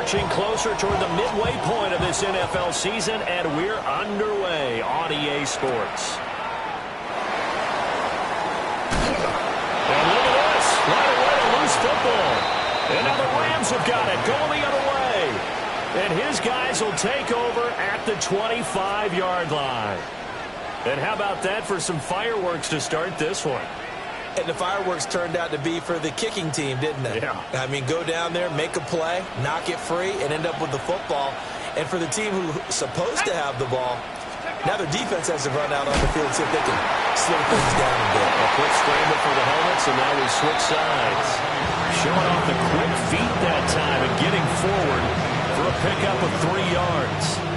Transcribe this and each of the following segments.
inching closer toward the midway point of this NFL season, and we're underway on EA Sports. And look at this. Right away, a loose football. And now the Rams have got it. Going the other way. And his guys will take over at the 25-yard line. And how about that for some fireworks to start this one? And the fireworks turned out to be for the kicking team, didn't they? Yeah. I mean, go down there, make a play, knock it free, and end up with the football. And for the team who's supposed to have the ball, now their defense has to run out on the field and see if they can slow things down a bit. A quick scramble for the helmets, and now we switch sides. Showing off the quick feet that time and getting forward for a pickup of 3 yards.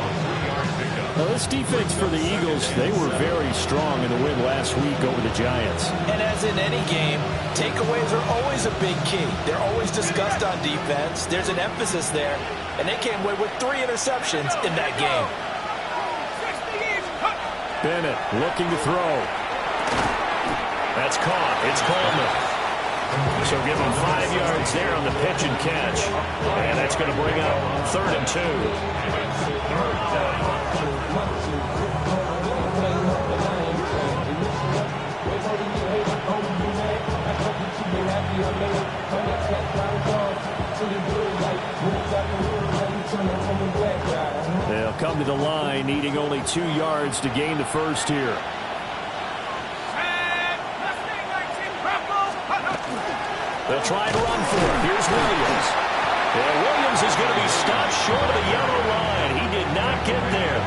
Now, this defense for the Eagles, they were very strong in the win last week over the Giants. And as in any game, takeaways are always a big key. They're always discussed on defense. There's an emphasis there, and they came away with 3 interceptions in that game. Bennett looking to throw. That's caught. It's Coleman. So give him 5 yards there on the pitch and catch. And that's going to bring up 3rd and 2. They'll come to the line, needing only 2 yards to gain the first here. They'll try and run for it. Here's Williams. And Williams is going to be stopped short of the yellow line. He did not get there.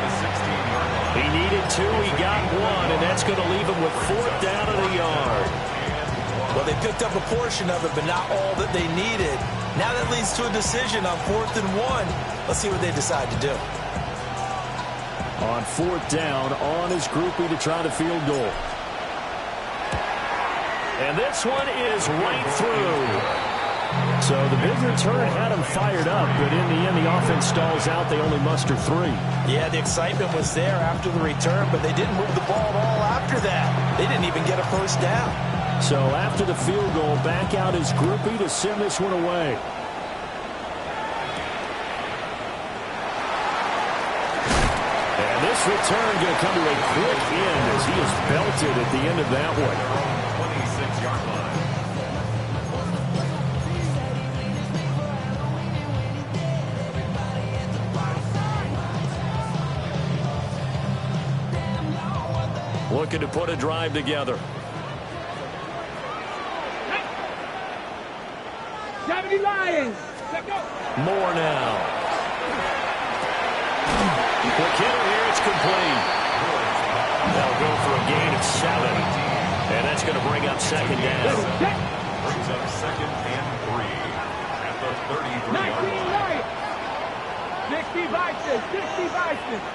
He needed 2. He got 1, and that's going to leave him with 4th down of the yard. Well, they picked up a portion of it, but not all that they needed. Now that leads to a decision on 4th and 1. Let's see what they decide to do. On 4th down, on his groupie to try to field goal. And this one is right through. So the big return had him fired up, but in the end, the offense stalls out. They only muster 3. Yeah, the excitement was there after the return, but they didn't move the ball at all after that. They didn't even get a first down. So after the field goal, back out his groupie to send this one away. And this return going to come to a quick end as he is belted at the end of that one. 26-yard line. Looking to put a drive together. Lions. More now. Quick hitter here. It's complete. They'll go for a gain of 7. And that's going to bring up 2nd down. Brings up 2nd and 3 at the 33-yard line. 60 Vikings. 60 Vikings.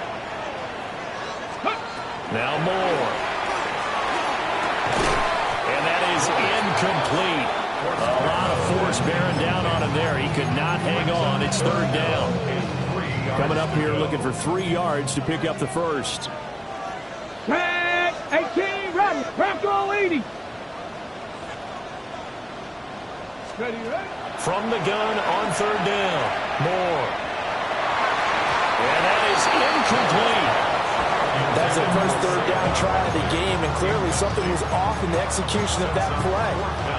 Now Moore. And that is incomplete. A lot of force bearing down on him there. He could not hang on. It's 3rd down. Coming up here looking for 3 yards to pick up the first. Tag 18, ready. Bronco 80. Ready. From the gun on 3rd down. Moore. And that is incomplete. That's the first 3rd down try of the game, and clearly something was off in the execution of that play.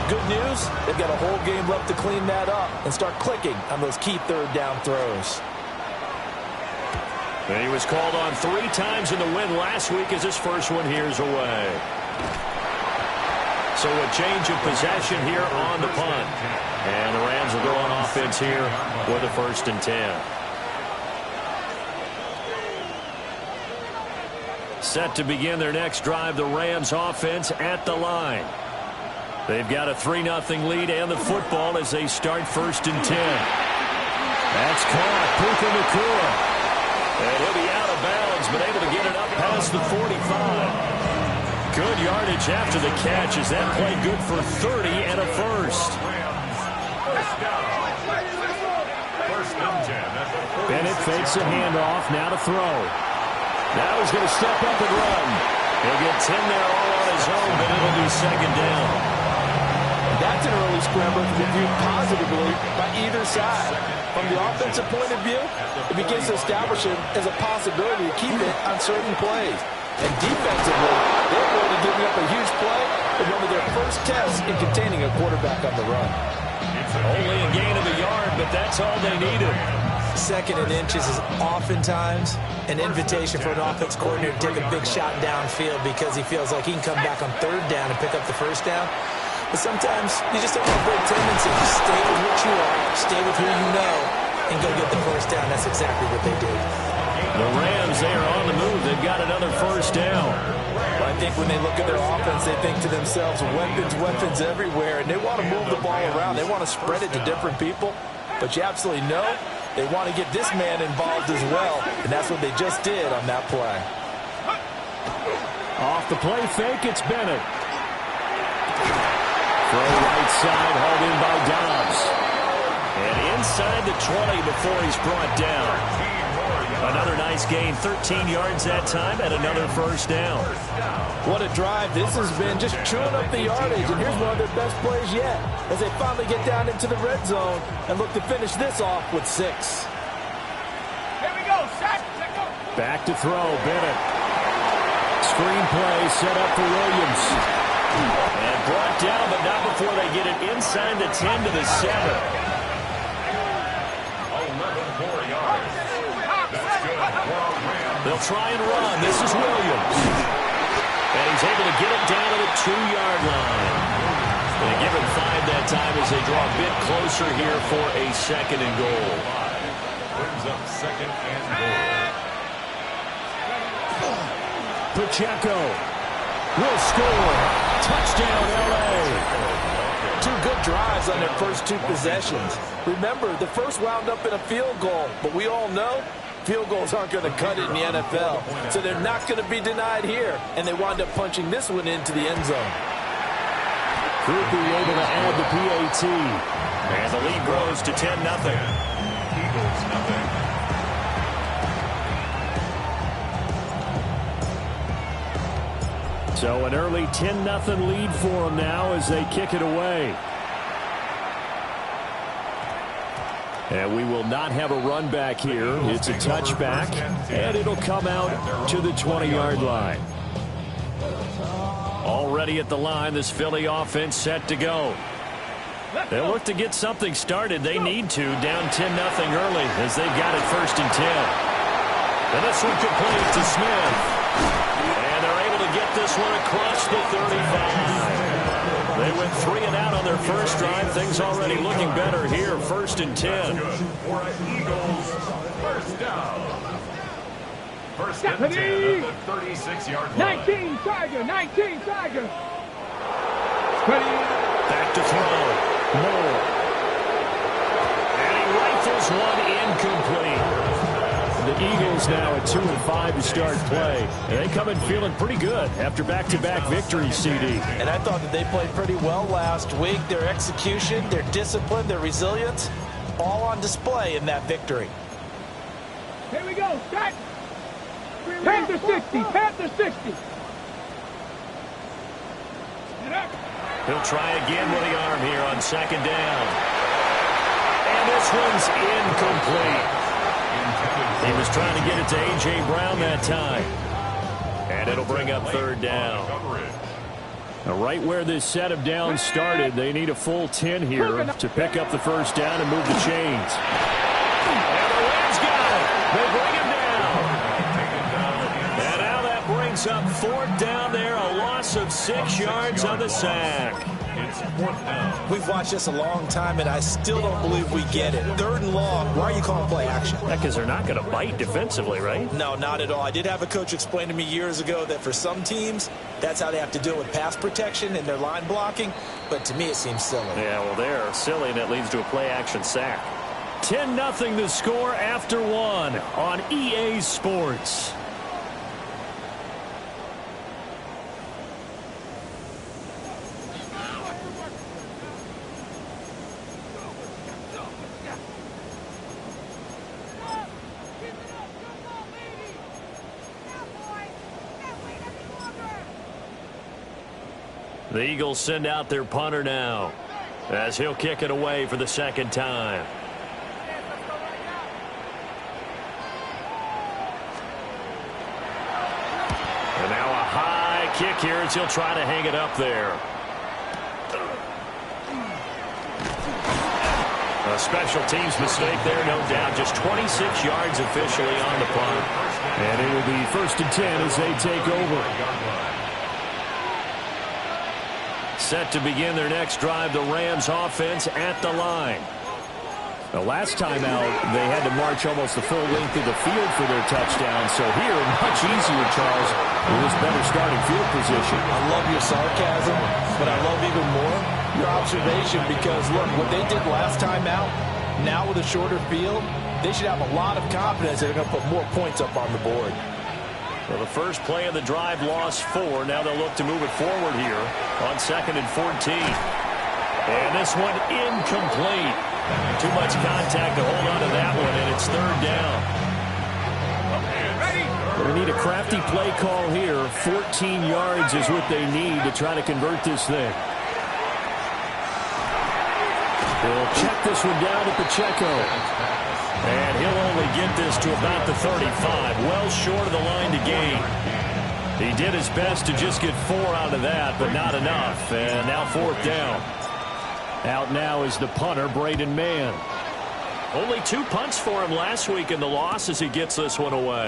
Good news, they've got a whole game left to clean that up and start clicking on those key 3rd down throws. And he was called on 3 times in the win last week as his first one here's away. So a change of possession here on the punt. And the Rams will go on offense here with a 1st and 10. Set to begin their next drive, the Rams offense at the line. They've got a 3-0 lead and the football as they start 1st and 10. That's caught. Puka Nacua. And he'll be out of bounds, but able to get it up past the 45. Good yardage after the catch as that play good for 30 and a first. Bennett fakes a handoff, now to throw. Now he's going to step up and run. He'll get 10 there all on his own, but it'll be 2nd down. That That's an early scrambler to be viewed positively by either side. From the offensive point of view, it begins to establish it as a possibility to keep it on certain plays. And defensively, they're going to give up a huge play in one of their first tests in containing a quarterback on the run. Only a gain of a yard, but that's all they needed. Second and inches is oftentimes an invitation for an offense coordinator to take a big shot downfield because he feels like he can come back on third down and pick up the first down. But sometimes you just don't have a great tendency. Just stay with what you are, stay with who you know, and go get the first down. That's exactly what they did. The Rams, they are on the move. They've got another first down. Well, I think when they look at their offense, they think to themselves, weapons, weapons everywhere, and they want to move the ball around. They want to spread it to different people. But you absolutely know they want to get this man involved as well, and that's what they just did on that play. Off the play fake, it's Bennett. Throw right side, hauled in by Dobbs. And inside the 20 before he's brought down. Another nice gain, 13 yards that time, and another first down. What a drive this has been, just chewing up the yardage, and here's one of their best plays yet as they finally get down into the red zone and look to finish this off with 6. Here we go, set, let go. Back to throw, Bennett. Screen play set up for Williams. And brought down, but not before they get it inside the 10 to the 7. 11 more yards. That's good for our Rams. They'll try and run. This is Williams. And he's able to get it down to the 2-yard line. They give him 5 that time as they draw a bit closer here for a second and goal. Brings up second and goal. Pacheco will score. Touchdown, L.A. 2 good drives on their first 2 possessions. Remember, the first wound up in a field goal, but we all know field goals aren't going to cut it in the NFL. So they're not going to be denied here, and they wind up punching this one into the end zone. Krupe able to add the PAT. And the lead grows to 10-0. Eagles nothing. So an early 10-0 lead for them now as they kick it away. And we will not have a run back here. It's a touchback, and it'll come out to the 20-yard line. Already at the line, this Philly offense set to go. They'll look to get something started. They need to, down 10-0 early as they've got it 1st and 10. And this one complete to Smith. And they're able to get this one across the 35. They went 3 and out on their first drive. Things already looking better here, 1st and 10. For Eagles, first down. First and 10 at the 36-yard line. 19 Tiger, 19 Tiger. Back to throw. Moore. And he rifles one incomplete. The Eagles now at 2-5 to start play. And they come in feeling pretty good after back-to-back victories, CD. And I thought that they played pretty well last week. Their execution, their discipline, their resilience, all on display in that victory. Here we go, set. Panther 60, Panther 60. He'll try again with the arm here on 2nd down. And this one's incomplete. He was trying to get it to A.J. Brown that time. And it'll bring up 3rd down. Now, right where this set of downs started, they need a full 10 here to pick up the first down and move the chains. And the Rams got it. They bring him down. And now that brings up 4th down there, a loss of 6 yards on the sack. It's 4th down. We've watched this a long time, and I still don't believe we get it. 3rd and long, why are you calling play action? Because they're not going to bite defensively, right? No, not at all. I did have a coach explain to me years ago that for some teams, that's how they have to deal with pass protection and their line blocking. But to me, it seems silly. Yeah, well, they're silly, and it leads to a play-action sack. 10-0 the score after 1 on EA Sports. The Eagles send out their punter now. as he'll kick it away for the second time. And now a high kick here as he'll try to hang it up there. A special teams mistake there, no doubt. Just 26 yards officially on the punt. And it will be 1st and 10 as they take over. Set to begin their next drive, the Rams offense at the line. The last time out, they had to march almost the full length of the field for their touchdown. So here, much easier, Charles, with this better starting field position. I love your sarcasm, but I love even more your observation because, look, what they did last time out, now with a shorter field, they should have a lot of confidence that they're going to put more points up on the board. Well, the first play of the drive lost 4. Now they'll look to move it forward here on 2nd and 14. And this one incomplete. Too much contact to hold on to that one, and it's 3rd down. They need a crafty play call here. 14 yards is what they need to try to convert this thing. They'll check this one down at Pacheco. And he'll only get this to about the 35, well short of the line to gain. He did his best to just get 4 out of that, but not enough. And now 4th down. Out now is the punter, Braden Mann. Only 2 punts for him last week in the loss as he gets this one away.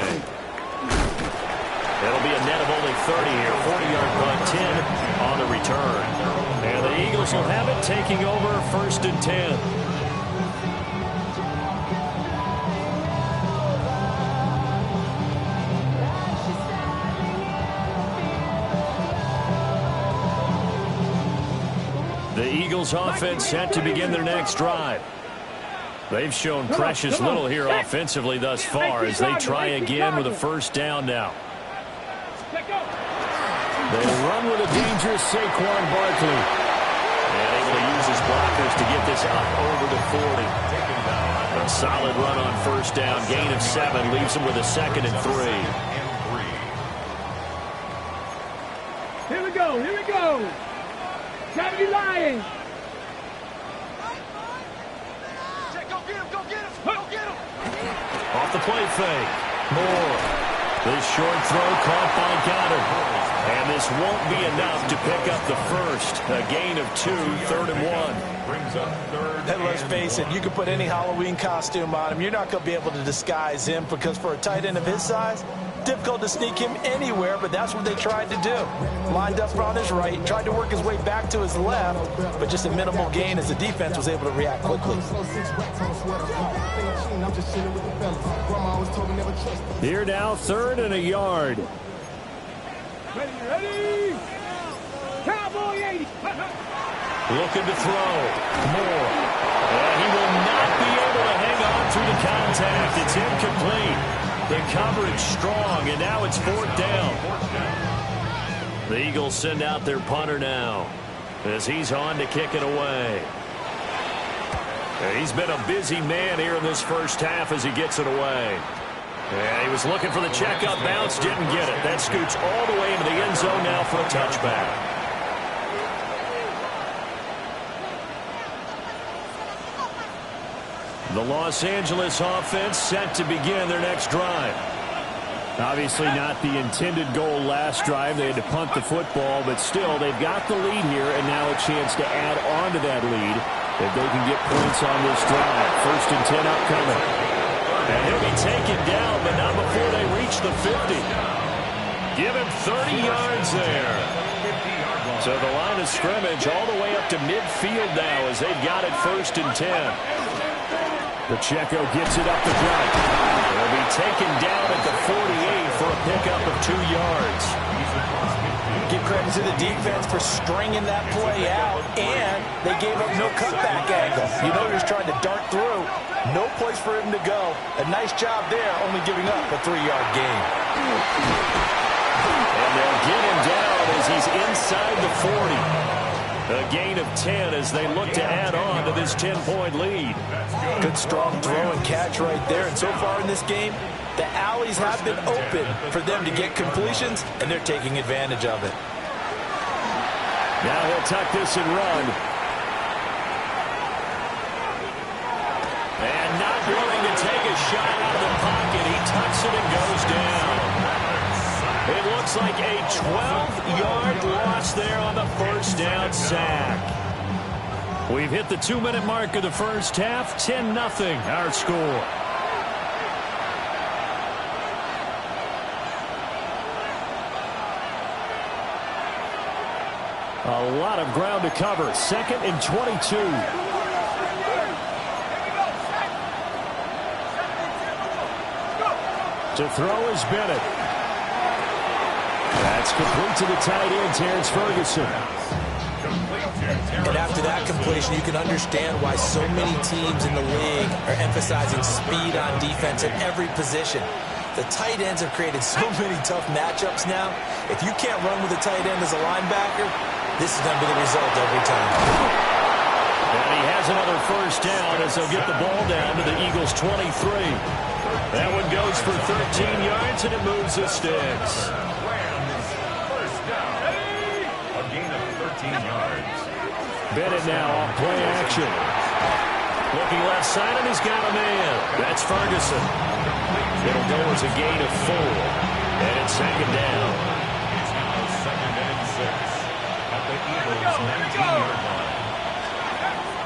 It'll be a net of only 30 here. 40-yard punt, 10 on the return. And the Eagles will have it taking over 1st and 10. The Eagles offense set to begin their next drive. They've shown precious little here offensively thus far as they try again with a 1st down now. They'll run with a dangerous Saquon Barkley. And able to use his blockers to get this up over the 40. A solid run on 1st down. Gain of 7 leaves him with a 2nd and 3. Here we go. Here we go. Try to be lying. Off the play fake. Moore. This short throw caught by Goddard. And this won't be enough to pick up the 1st. A gain of 2, 3rd and 1. Brings up 3rd. And let's face it, you can put any Halloween costume on him. You're not going to be able to disguise him because for a tight end of his size, difficult to sneak him anywhere, but that's what they tried to do. Lined up on his right, tried to work his way back to his left, but just a minimal gain as the defense was able to react quickly. Here now, 3rd and a yard. Ready. Cowboy 80. Looking to throw. Moore. And he will not be able to hang on through the contact. It's incomplete. The coverage strong, and now it's 4th down. The Eagles send out their punter now as he's on to kick it away. And he's been a busy man here in this 1st half as he gets it away. And he was looking for the checkup bounce, didn't get it. That scoots all the way into the end zone now for a touchback. The Los Angeles offense set to begin their next drive. Obviously not the intended goal last drive. They had to punt the football, but still, they've got the lead here, and now a chance to add on to that lead if they can get points on this drive. 1st and 10 upcoming. And he'll be taken down, but not before they reach the 50. Give him 30 yards there. So the line of scrimmage all the way up to midfield now as they've got it 1st and 10. Pacheco gets it up the gut. He'll be taken down at the 48 for a pickup of 2 yards. Give credit to the defense for stringing that play out, and they gave up no cutback angle. You know he was trying to dart through. No place for him to go. A nice job there, only giving up a 3-yard gain. And they'll get him down as he's inside the 40. A gain of 10 as they look to add on to this 10-point lead. Good strong throw and catch right there. And so far in this game, the alleys have been open for them to get completions, and they're taking advantage of it. Now he'll tuck this and run. shot out of the pocket. He tucks it and goes down. It looks like a 12-yard loss there on the first down sack. We've hit the 2-minute mark of the first half. 10-0 our score. A lot of ground to cover. 2nd and 22. To throw is Bennett. That's complete to the tight end, Terrence Ferguson. And after that completion, you can understand why so many teams in the league are emphasizing speed on defense at every position. The tight ends have created so many tough matchups now. If you can't run with a tight end as a linebacker, this is going to be the result every time. And he has another first down as they'll get the ball down to the Eagles' 23. That one goes for 13 yards, and it moves the sticks. Rams, first down. A gain of 13 yards. Bennett now on play action. Looking left side, and he's got a man. That's Ferguson. It'll go as a gain of 4. And it's 2nd down. It's now 2nd and 6 at the Eagles' 19-yard line.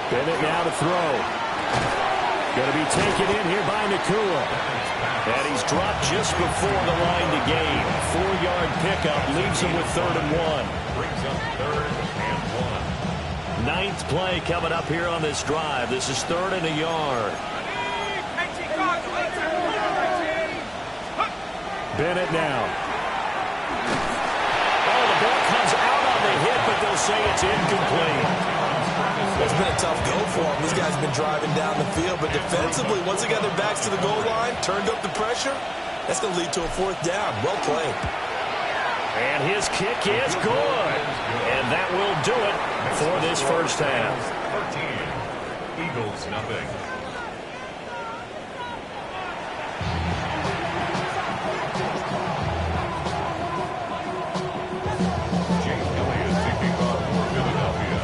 Bennett now to throw. Going to be taken in here by Nacua. And he's dropped just before the line to gain. 4-yard pickup leaves him with 3rd and 1. Brings up 3rd and 1. 9th play coming up here on this drive. This is 3rd and a yard. Bennett now. Oh, the ball comes out on the hit, but they'll say it's incomplete. It's been a tough go for them. These guys have been driving down the field, but defensively, once they got their backs to the goal line, turned up the pressure, that's going to lead to a 4th down. Well played. And his kick is good. And that will do it for this first half. 13. Eagles, nothing. Jake Elliott taking off for Philadelphia.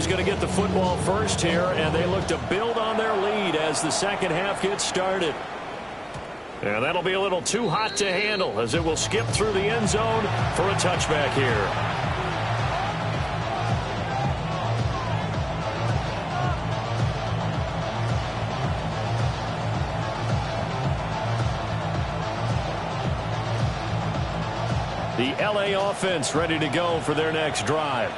Going to get the football first here, and they look to build on their lead as the second half gets started. And that'll be a little too hot to handle as it will skip through the end zone for a touchback here. The LA offense ready to go for their next drive.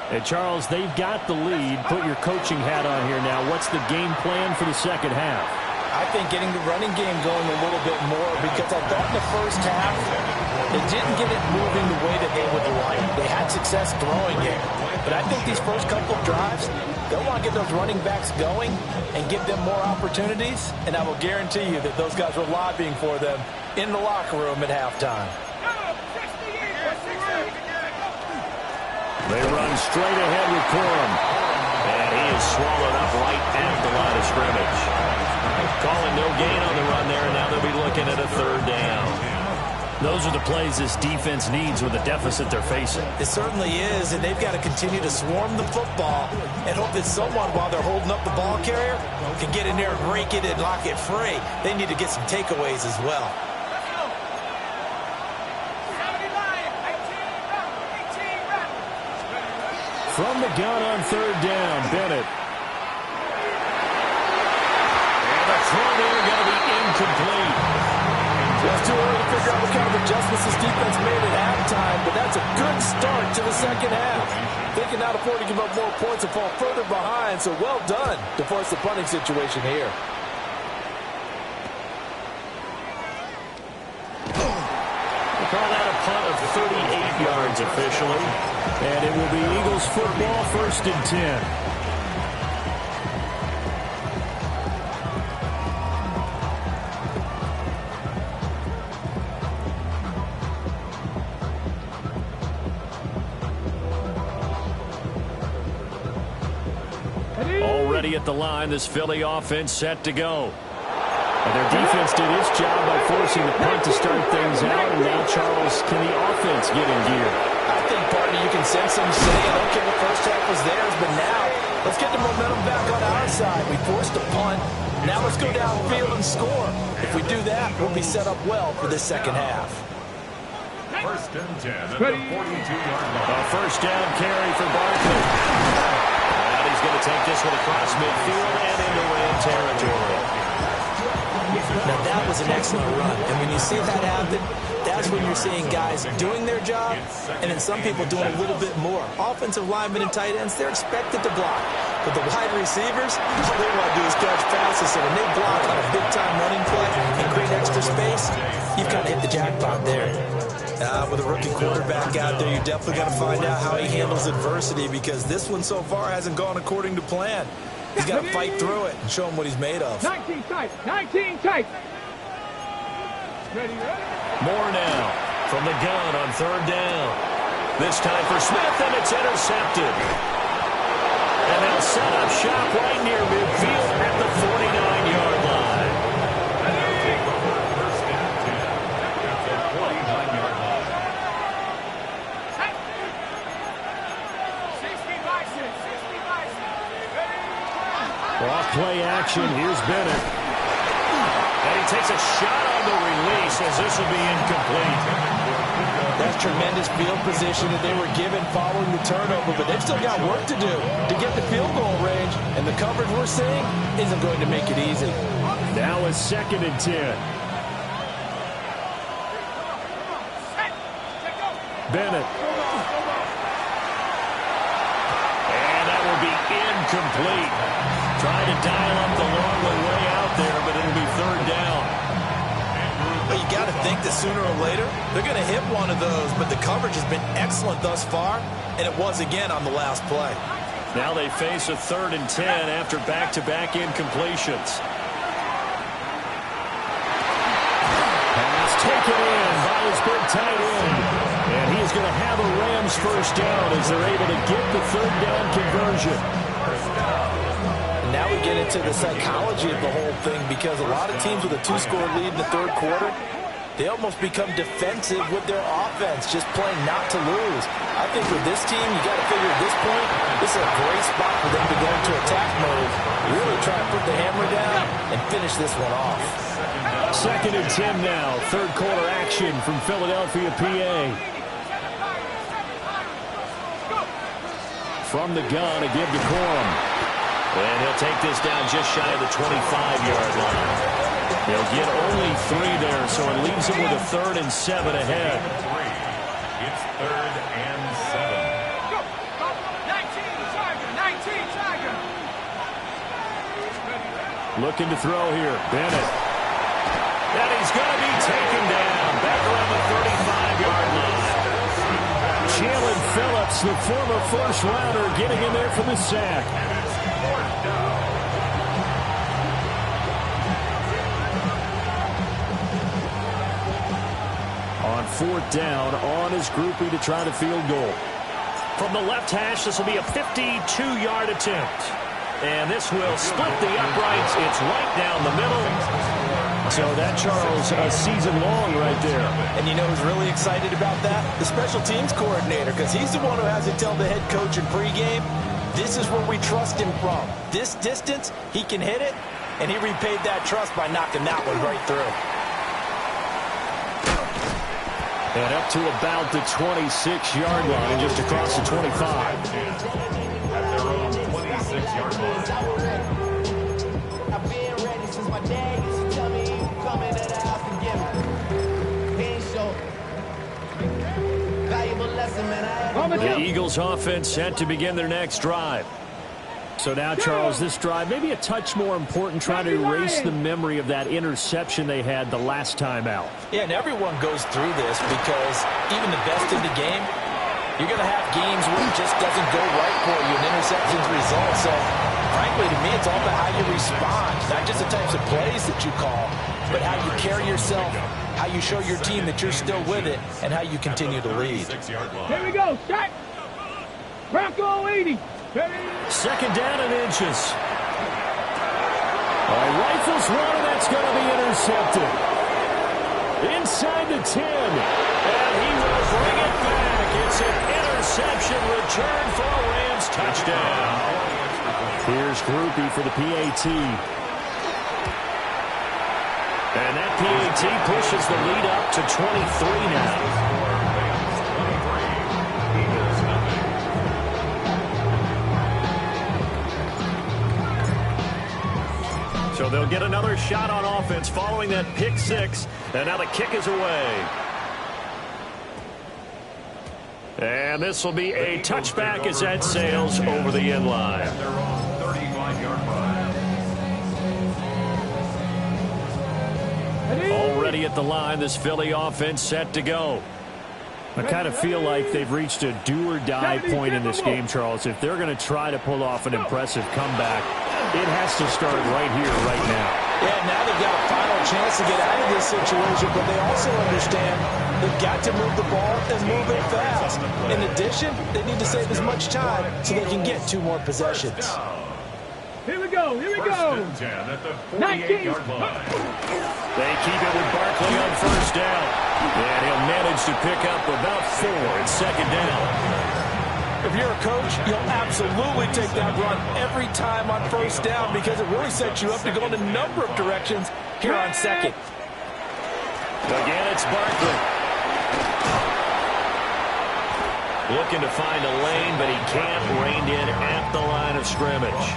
And Charles, they've got the lead. Put your coaching hat on here now. What's the game plan for the second half? I think getting the running game going a little bit more, because I thought in the first half they didn't get it moving the way that they would like. They had success throwing it. But I think these first couple of drives, they'll want to get those running backs going and give them more opportunities. And I will guarantee you that those guys were lobbying for them in the locker room at halftime. They run straight ahead with Corum. And he is swallowed up right at the line of scrimmage. Calling no gain on the run there, and now they'll be looking at a 3rd down. Those are the plays this defense needs with the deficit they're facing. It certainly is, and they've got to continue to swarm the football and hope that someone, while they're holding up the ball carrier, can get in there and rake it and lock it free. They need to get some takeaways as well. From the gun on 3rd down, Bennett. And the throw there going to be incomplete. It's too early to figure out what kind of adjustments this defense made at halftime, but that's a good start to the second half. They can not afford to give up more points and fall further behind, so well done to force the punting situation here. Call that a punt of 38 yards officially. And it will be Eagles football, 1st and 10. Already at the line, this Philly offense set to go. And their defense did its job by forcing the punt to start things out. And now, Charles, can the offense get in gear? I think, partner, you can sense them saying, okay, the first half was theirs, but now let's get the momentum back on our side. We forced a punt. Now let's go downfield and score. If we do that, we'll be set up well for this second half. First and 10 at the 42-yard line. A first down carry for Barkley. And he's going to take this one across midfield and into Ram territory. Now, that was an excellent run. And when you see that happen, that's when you're seeing guys doing their job and then some people doing a little bit more. Offensive linemen and tight ends, they're expected to block. But the wide receivers, all they want to do is catch passes. So when they block on a big-time running play and create extra space, you've kind of hit the jackpot there. With a rookie quarterback out there, you're definitely going to find out how he handles adversity because this one so far hasn't gone according to plan. He's got to fight through it and show him what he's made of. 19 tight. 19 tight. Ready, ready. More now from the gun on third down. This time for Smith, and it's intercepted. And they'll set up shop right near midfield at the 49-yard line. First and 10 at the 49-yard line. 60 by 6. 60 by 6. Ready. Off play action. Here's Bennett. And he takes a shot on the release as this will be incomplete. That's tremendous field position that they were given following the turnover, but they've still got work to do to get the field goal range, and the coverage we're seeing isn't going to make it easy. Now a second and 10. Bennett. And that will be incomplete. Trying to dial up the long way out there, but it'll be third down. But you got to think that sooner or later, they're going to hit one of those, but the coverage has been excellent thus far, and it was again on the last play. Now they face a third and 10 after back-to-back incompletions. Pass taken in by his big tight end. And he's going to have a Rams first down as they're able to get the third down conversion. And now we get into the psychology of the whole thing because a lot of teams with a two-score lead in the third quarter, they almost become defensive with their offense, just playing not to lose. I think with this team, you got to figure at this point, this is a great spot for them to go into attack mode, really try to put the hammer down and finish this one off. Second and 10 now. Third quarter action from Philadelphia, PA. From the gun, a give to Corum. And he'll take this down just shy of the 25-yard line. He'll get only 3 there, so it leaves him with a 3rd and 7 ahead. It's 3rd and 7. Go. 19 Tiger. 19 Tiger. Looking to throw here. Bennett. And he's going to be taken down back around the 35-yard line. Jalen Phillips, the former first rounder, getting in there for the sack. On fourth down, on his groupie to try to field goal. From the left hash, this will be a 52-yard attempt. And this will split the uprights. It's right down the middle. So that, Charles, a season long right there. And you know who's really excited about that? The special teams coordinator, because he's the one who has to tell the head coach in pregame, this is where we trust him from. This distance, he can hit it, and he repaid that trust by knocking that one right through. And up to about the 26-yard line, just across the 25. At their own 26-yard line. I've been ready since my dad used to tell me you coming to the house to get me. Ain't so valuable lesson, man. I had to The Eagles offense set to begin their next drive. So now, Charles, this drive maybe a touch more important, trying to erase the memory of that interception they had the last time out. Yeah, and everyone goes through this because even the best in the game, you're going to have games where it just doesn't go right for you, and interceptions result. So, frankly, to me, it's all about how you respond, not just the types of plays that you call, but how you carry yourself, how you show your team that you're still with it, and how you continue to lead. 6-yard line. Here we go. Set. Bronco 80. Ready. Second down and inches. Rifles one, and that's It's going to be intercepted. Inside the 10. And he will bring it back. It's an interception return for a Rams touchdown. Here's Groupie for the PAT. And that PAT pushes the lead up to 23 now. So they'll get another shot on offense following that pick six. And now the kick is away. And this will be a touchback as that sails over the end line. Their own 35-yard line. Already at the line, this Philly offense set to go. I kind of feel like they've reached a do-or-die point in this game, Charles. If they're going to try to pull off an impressive comeback, it has to start right here, right now. Yeah, now they've got a final chance to get out of this situation, but they also understand they've got to move the ball and move it fast. In addition, they need to save as much time so they can get 2 more possessions. Here we go. Here we go. First and 10 at the 19. 48-yard line. They keep it with Barkley on first down. And he'll manage to pick up about 4 at second down. If you're a coach, you'll absolutely take that run every time on first down because it really sets you up to go in a number of directions here on second. Again, it's Barkley. Looking to find a lane, but he can't rein in at the line of scrimmage.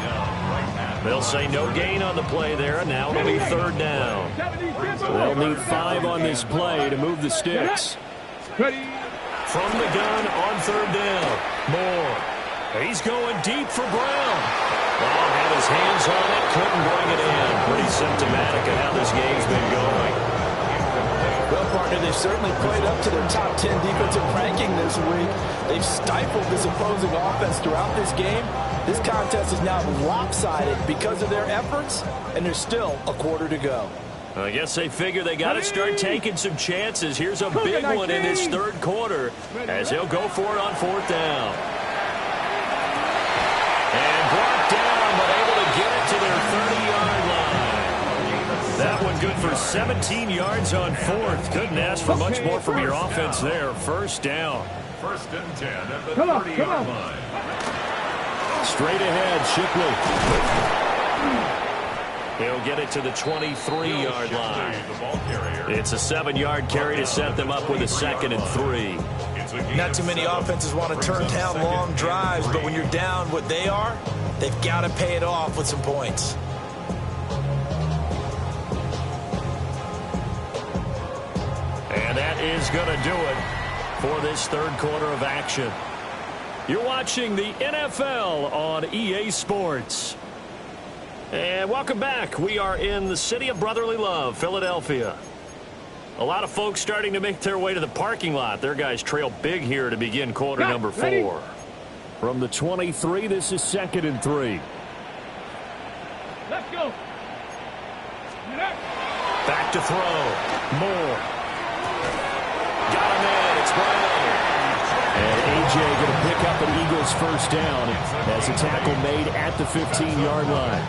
They'll say no gain on the play there, and now it'll be third down. They'll need 5 on this play to move the sticks. Ready. From the gun on third down. Moore. He's going deep for Brown. Oh, had his hands on it, couldn't bring it in. Pretty symptomatic of how this game's been going. Well, partner, they've certainly played up to their top 10 defensive ranking this week. They've stifled this opposing offense throughout this game. This contest is now lopsided because of their efforts, and there's still a quarter to go. I guess they figure they got to start taking some chances. Here's a big one in this third quarter as he'll go for it on fourth down. And brought down, but able to get it to their 30-yard line. That one good for 17 yards on fourth. Couldn't ask for much more from your offense there. First down. First and 10 at the 30-yard line. Straight ahead, Shipley. He'll get it to the 23-yard line. It's a 7-yard carry to set them up with a 2nd and 3. Not too many offenses want to turn down long drives, but when you're down what they are, they've got to pay it off with some points. And that is going to do it for this third quarter of action. You're watching the NFL on EA Sports. And welcome back. We are in the city of brotherly love, Philadelphia. A lot of folks starting to make their way to the parking lot. Their guys trail big here to begin quarter number 4. From the 23, this is 2nd and 3. Let's go. Back to throw. Moore. Got him in. It's Brown. And A.J. going to pick up an Eagles first down as a tackle made at the 15-yard line.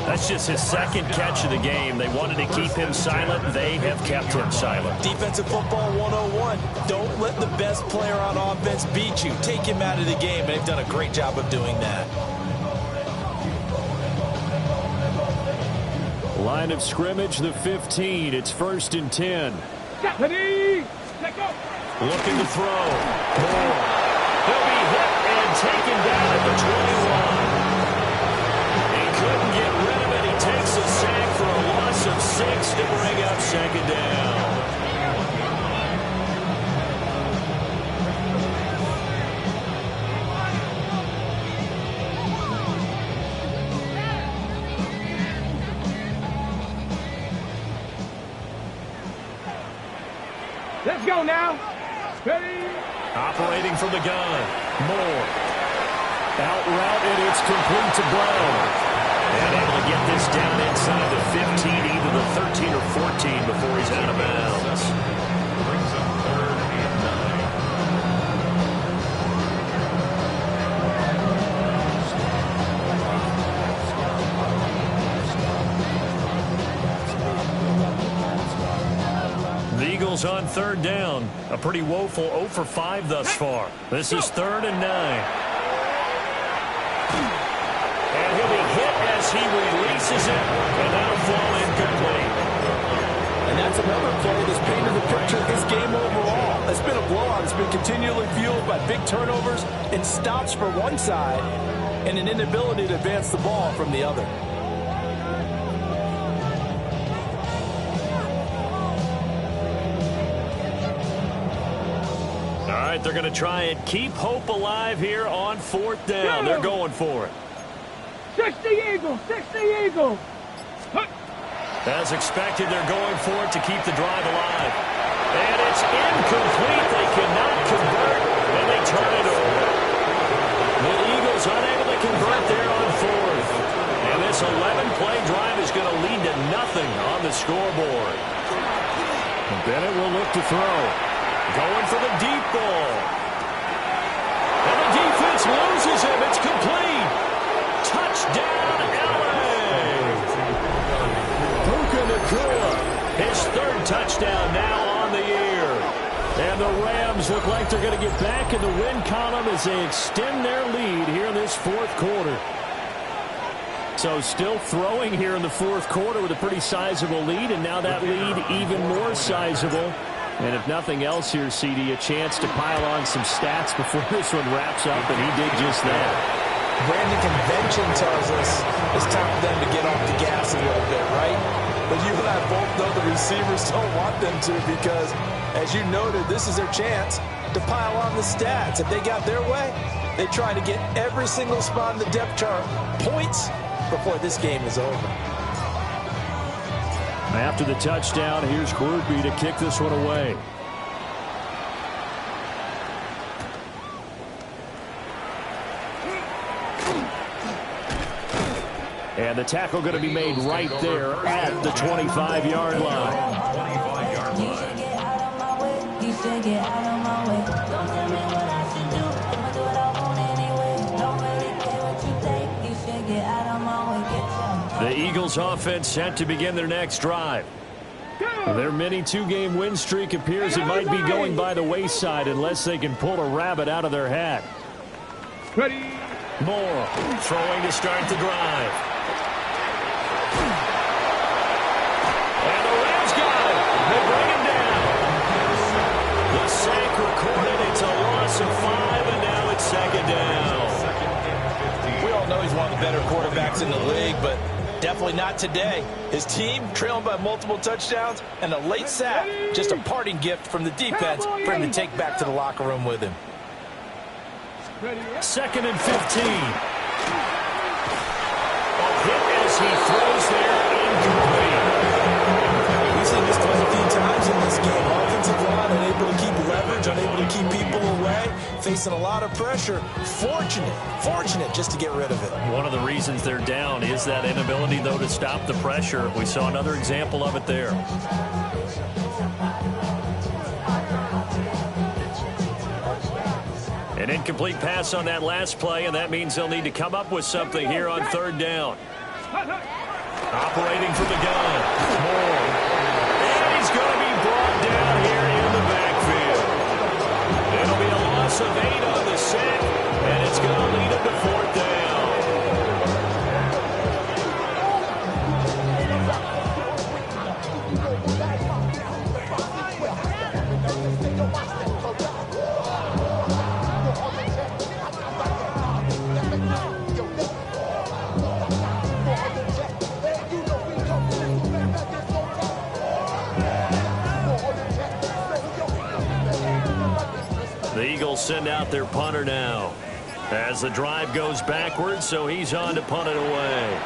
That's just his 2nd catch of the game. They wanted to keep him silent. They have kept him silent. Defensive football 101. Don't let the best player on offense beat you. Take him out of the game. They've done a great job of doing that. Line of scrimmage, the 15. It's 1st and 10. Ready. Let go. Looking to throw. Moore. He'll be hit and taken down at the 21. He couldn't get rid of it. He takes a sack for a loss of 6 to bring up 2nd down. Let's go now. Ready. Operating from the gun. Moore. Out route, and it's complete to Brown. And able to get this down inside the 15, either the 13 or 14 before he's out of bounds. Brings up 3rd and 9. Eagles on third down. A pretty woeful 0 for 5 thus far. This is 3rd and 9. And he'll be hit as he releases it, and that'll fall incomplete. And that's another play that's painted the picture of this game overall. It's been a blowout. It's been continually fueled by big turnovers and stops for one side and an inability to advance the ball from the other. All right, they're going to try and keep hope alive here on 4th down. They're going for it. 60 Eagles, 60 Eagles. As expected, they're going for it to keep the drive alive. And it's incomplete. They cannot convert, and they turn it over. The Eagles unable to convert there on 4th. And this 11-play drive is going to lead to nothing on the scoreboard. And Bennett will look to throw. Going for the deep ball. And the defense loses him. It's complete. Touchdown, LA. Puka Nacua, his 3rd touchdown now on the year. And the Rams look like they're going to get back in the win column as they extend their lead here in this 4th quarter. So still throwing here in the 4th quarter with a pretty sizable lead, and now that lead even more sizable. And if nothing else here, CD, a chance to pile on some stats before this one wraps up, and he did just that. Brandon, convention tells us it's time for them to get off the gas a little bit, right? But you and I both know the receivers don't want them to because, as you noted, this is their chance to pile on the stats. If they got their way, they try to get every single spot in the depth chart points before this game is over. After the touchdown, here's Grupe to kick this one away. And the tackle going to be made right there at the 25-yard line. 25-yard line. You should get out of my way. Don't tell me what I should do. I'ma do what I want anyway. Don't really care what you think. You should get out of my way. Get your The Eagles offense set to begin their next drive. Their mini 2-game win streak appears it might be going by the wayside unless they can pull a rabbit out of their hat. Ready. Moore throwing to start the drive. And the Rams got it. They bring him down. The sack recorded. It's a loss of 5, and now it's 2nd down. We all know he's one of the better quarterbacks in the league, but definitely not today. His team trailing by multiple touchdowns and a late sack. Just a parting gift from the defense for him to take back to the locker room with him. 2nd and 15. A hit as he throws there, incomplete. We've seen this play a few times in this game. Offensive line unable to keep leverage, unable to keep people away, facing a lot of pressure. Fortunate just to get rid of it. One of the reasons they're down is that inability, though, to stop the pressure. We saw another example of it there. An incomplete pass on that last play, and that means they'll need to come up with something here on 3rd down. Operating from the gun. Moore. And he's going to be brought down here in the backfield. It'll be a loss of 8 on the sack, and it's going to lead him to 4th down. The Eagles send out their punter now as the drive goes backwards, so he's on to punt it away.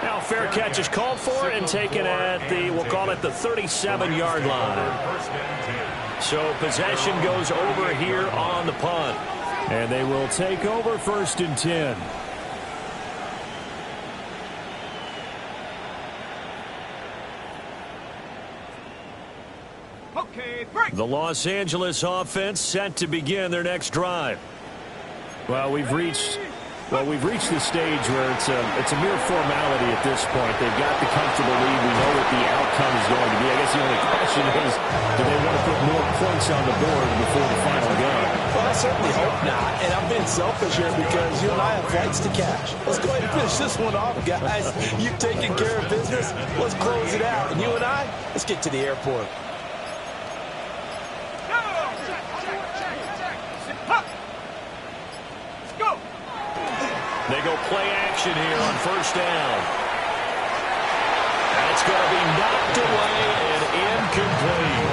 Now fair catch is called for and taken at the, we'll call it the 37-yard line. So possession goes over here on the punt. And they will take over 1st and 10. Okay, break. The Los Angeles offense set to begin their next drive. Well, we've reached Well, we've reached the stage where it's a mere formality at this point. They've got the comfortable lead. We know what the outcome is going to be. I guess the only question is, do they want to put more points on the board before the final gun? Well, I certainly hope not. And I'm being selfish here because you and I have flights to catch. Let's go ahead and finish this one off, guys. You've taken care of business. Let's close it out. And you and I, let's get to the airport. They go play action here on first down. And it's going to be knocked away and incomplete.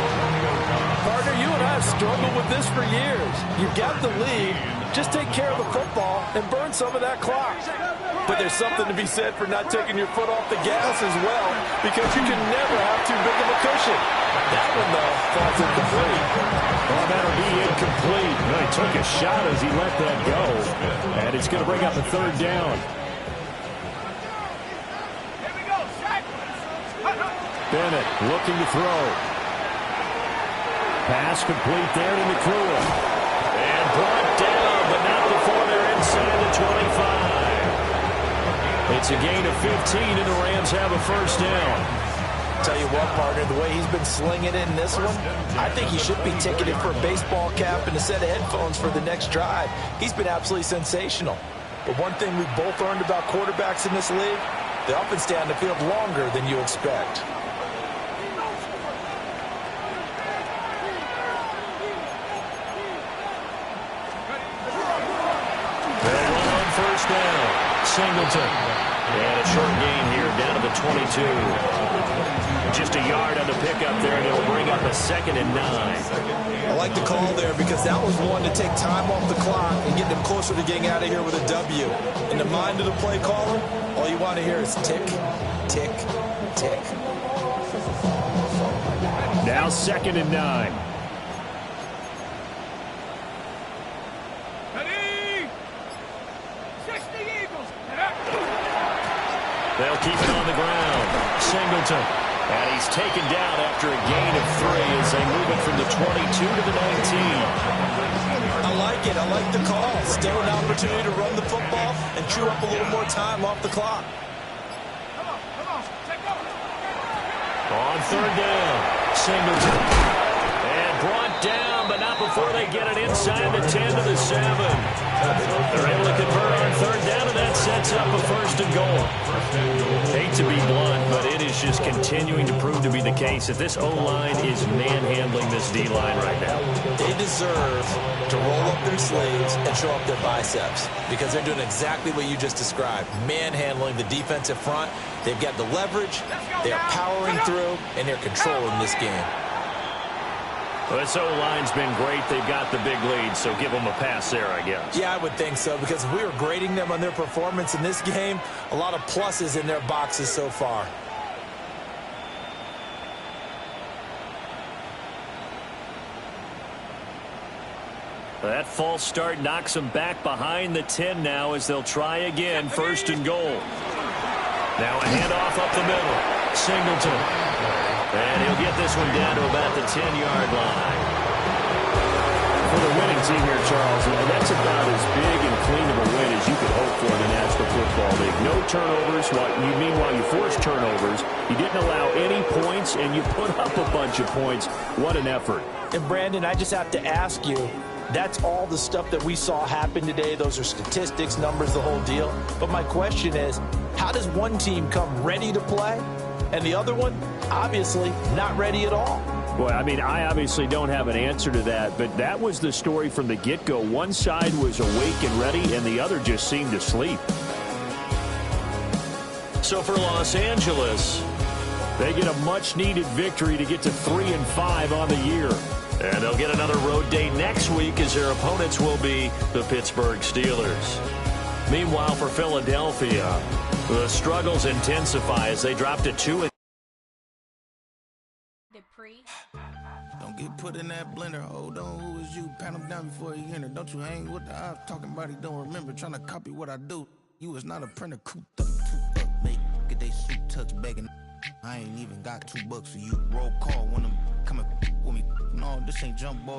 Partner, you and I have struggled with this for years. You've got the lead. Just take care of the football and burn some of that clock. But there's something to be said for not taking your foot off the gas as well, because you can never have too big of a cushion. That one, though, falls incomplete. Well, that'll be incomplete. He took a shot as he let that go. And it's going to bring up a third down. Bennett looking to throw. Pass complete there to McClure. And brought down, but not before they're inside the 25. It's a gain of 15, and the Rams have a first down. Tell you what, partner, the way he's been slinging it in this one, I think he should be ticketed for a baseball cap and a set of headphones for the next drive. He's been absolutely sensational. But one thing we've both learned about quarterbacks in this league, they often stay on the field longer than you expect. They'll run on first down. Singleton. And a short gain here down to the 22. Just a yard on the pickup there, and it'll bring up a 2nd and 9. I like the call there because that was one to take time off the clock and get them closer to getting out of here with a W. In the mind of the play caller, all you want to hear is tick, tick, tick. Now 2nd and 9. They'll keep it on the ground. Singleton. And he's taken down after a gain of 3 as they move it from the 22 to the 19. I like it. I like the call. Still an opportunity to run the football and chew up a little more time off the clock. On third down, Singleton. And brought down, but not before they get it inside the 10 to the 7. They're able to convert on third down, and that sets up a 1st and goal. Hate to be blunt, but it is just continuing to prove to be the case that this O-line is manhandling this D-line right now. They deserve to roll up their sleeves and show up their biceps because they're doing exactly what you just described, manhandling the defensive front. They've got the leverage, they're powering through, and they're controlling this game. Well, this O-line's been great. They've got the big lead, so give them a pass there, I guess. Yeah, I would think so, because if we were grading them on their performance in this game, a lot of pluses in their boxes so far. That false start knocks them back behind the 10 now as they'll try again, 1st and goal. Now a handoff up the middle. Singleton. And he'll get this one down to about the 10-yard line. For the winning team here, Charles, that's about as big and clean of a win as you could hope for in the National Football League. No turnovers. Meanwhile, you forced turnovers. You didn't allow any points, and you put up a bunch of points. What an effort. And, Brandon, I just have to ask you, that's all the stuff that we saw happen today. Those are statistics, numbers, the whole deal. But my question is, how does one team come ready to play and the other one, obviously, not ready at all? Well, I mean, I obviously don't have an answer to that, but that was the story from the get-go. One side was awake and ready, and the other just seemed to sleep. So for Los Angeles, they get a much-needed victory to get to 3-5 on the year. And they'll get another road date next week as their opponents will be the Pittsburgh Steelers. Meanwhile, for Philadelphia, the struggles intensify as they drop to 2. Don't get put in that blender. Hold on, who is you? Pat him down before he enter. Don't you hang with the ops talking about he don't remember. Trying to copy what I do. You is not a printer. Cooped up, make get they suit touch begging. I ain't even got $2 for you. Roll call when I'm coming with me. No, this ain't jump ball.